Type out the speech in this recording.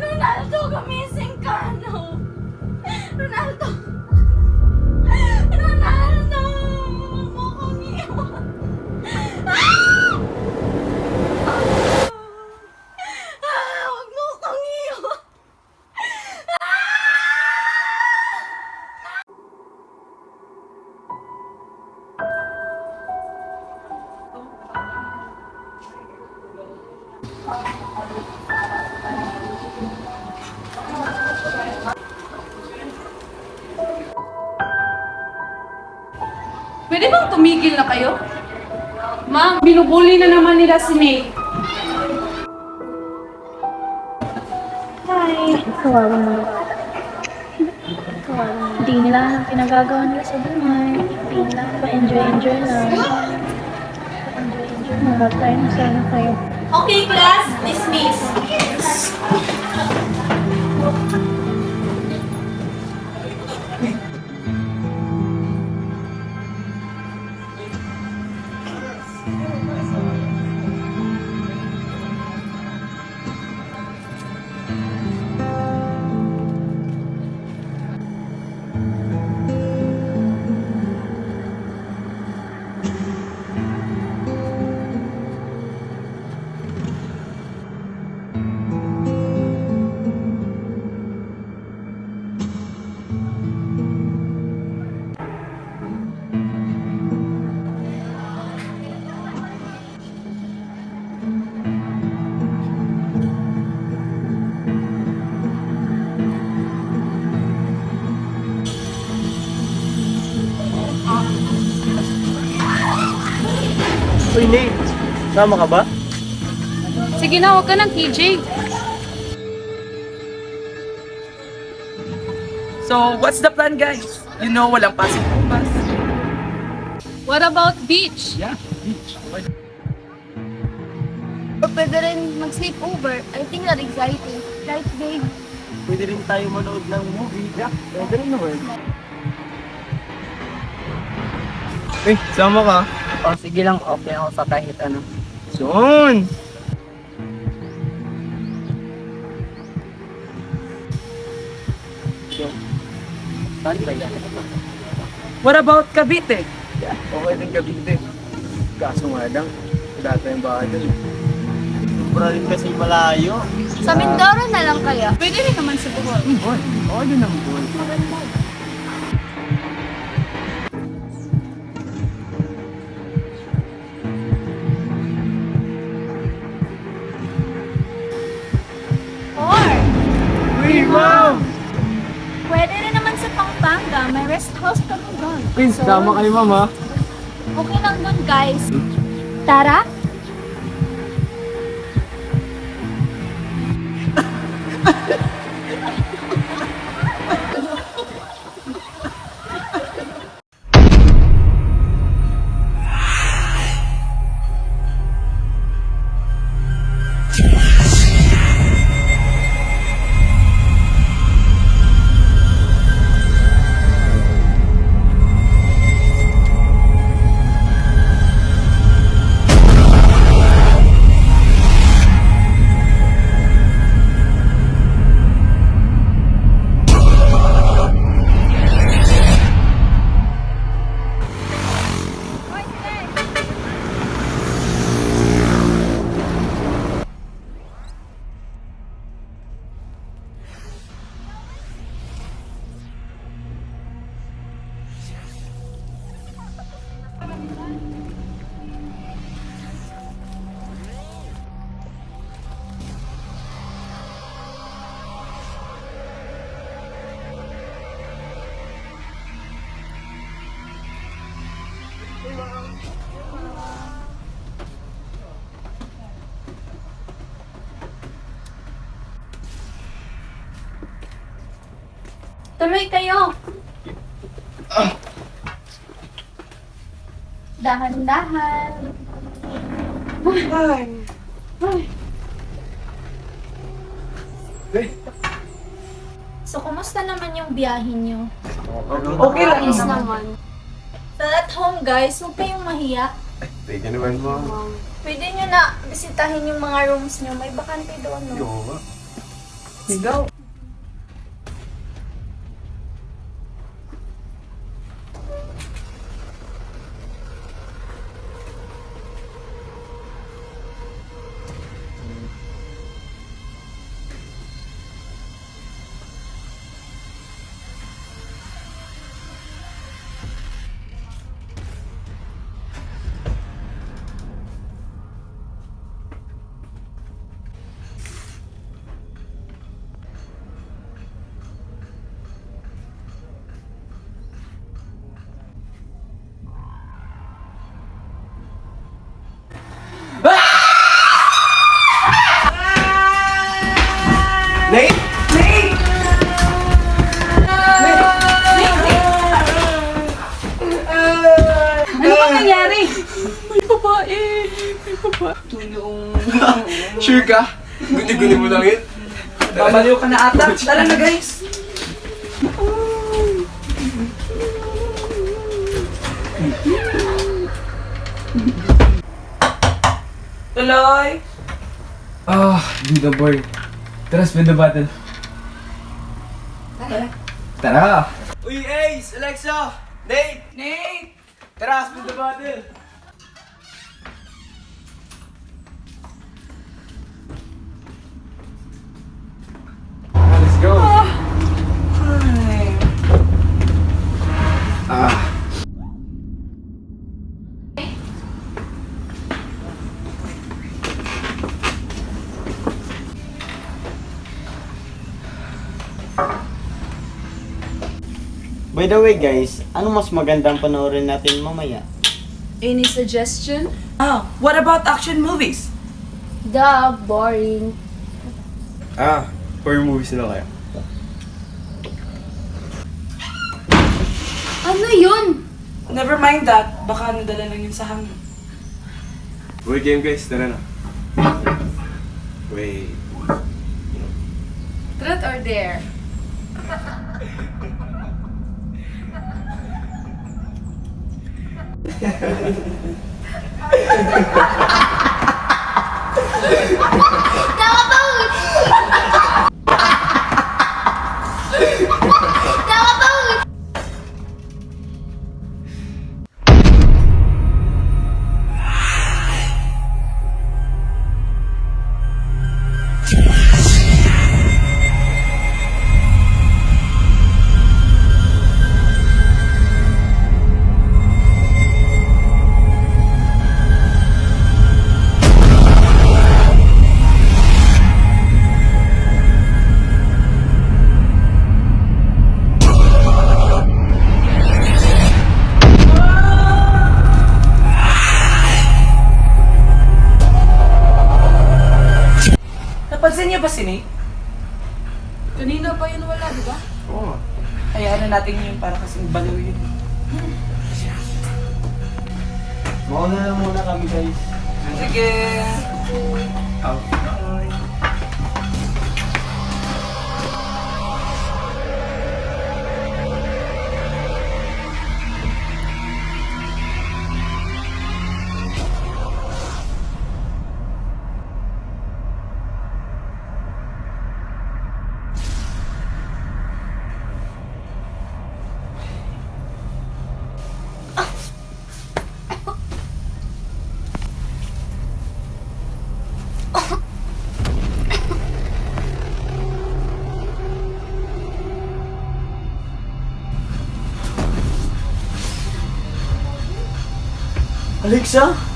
Ronaldo, gumising ka, no? Ronaldo! Ronaldo! Huwag mo kong iwan! Huwag mo kong iwan! Pwede bang tumigil na kayo? Ma'am, binubuli na naman nila si May. Hi! Kawawa mo. Kawawa mo. Hindi nila ang pinagagawa nila sa buhay. Hindi nila pa-enjoy-enjoy lang. Pa-enjoy-enjoy lang. Mag-time na sana kayo. Okay, class, dismiss. Uy, Nate! Sama ka ba? Sige na, huwag ka ng TJ. So, what's the plan, guys? You know, walang pasok bukas. What about beach? Yeah, beach. O pwede rin mag-sleep over. I think that's exciting. Right, babe? Pwede rin tayo manood ng movie. Yeah, pwede rin naman. Eh, sama ka? O sige lang, okay ako sa kahit ano. Soon! Saan ba yan? What about Cavite? Yeah, okay din Cavite. Kaso nga lang, wala tayong bahay dun. Sobra rin kasi malayo. Sa Mindoro na lang kaya. Pwede rin naman sa Bohol. Boy, okay din ang boy. Or, Uy, wow! pwede rin naman sa Pampanga. May rest house kami doon. Pins, sama kayo, mama. Okay lang doon, guys. Tara? Tuloy kayo. Dahan-dahan. So, kumusta naman yung biyahe niyo? Okay lang. Ayos naman. So, at home guys, huwag kayong mahiya. Thank you naman, ma'am. Pwede nyo na bisitahin yung mga rooms nyo. May bakante doon, no? Oo nga. Sigaw. Nate! Ano bang nangyari? May babae. May babae. Tulong. Sure ka? Guni-guni mo lang yun. Babaliw ka na ata. Tara na guys. Tuloy. Dude, the boy. Tara, spin the battle. Tara! Uy, Ace! Alexa! Nate! Nate. Tara, spin the battle! Let's go! Ay. By the way guys, ano mas magandang panoorin natin mamaya? Any suggestion? What about action movies? Duh, boring. Horror movies na kaya? Ano yun? Never mind that. Baka nadala lang yun sa hangin. Boy game guys, tara na. Wait. Truth or dare? Nakapagod! Nakapagod! Napansin niyo ba si Nate? Kanina pa yun wala, di ba? Oo. Hayaan na natin yun para kasing baliw yun. Mauna na muna kami guys. Sige. Alexa?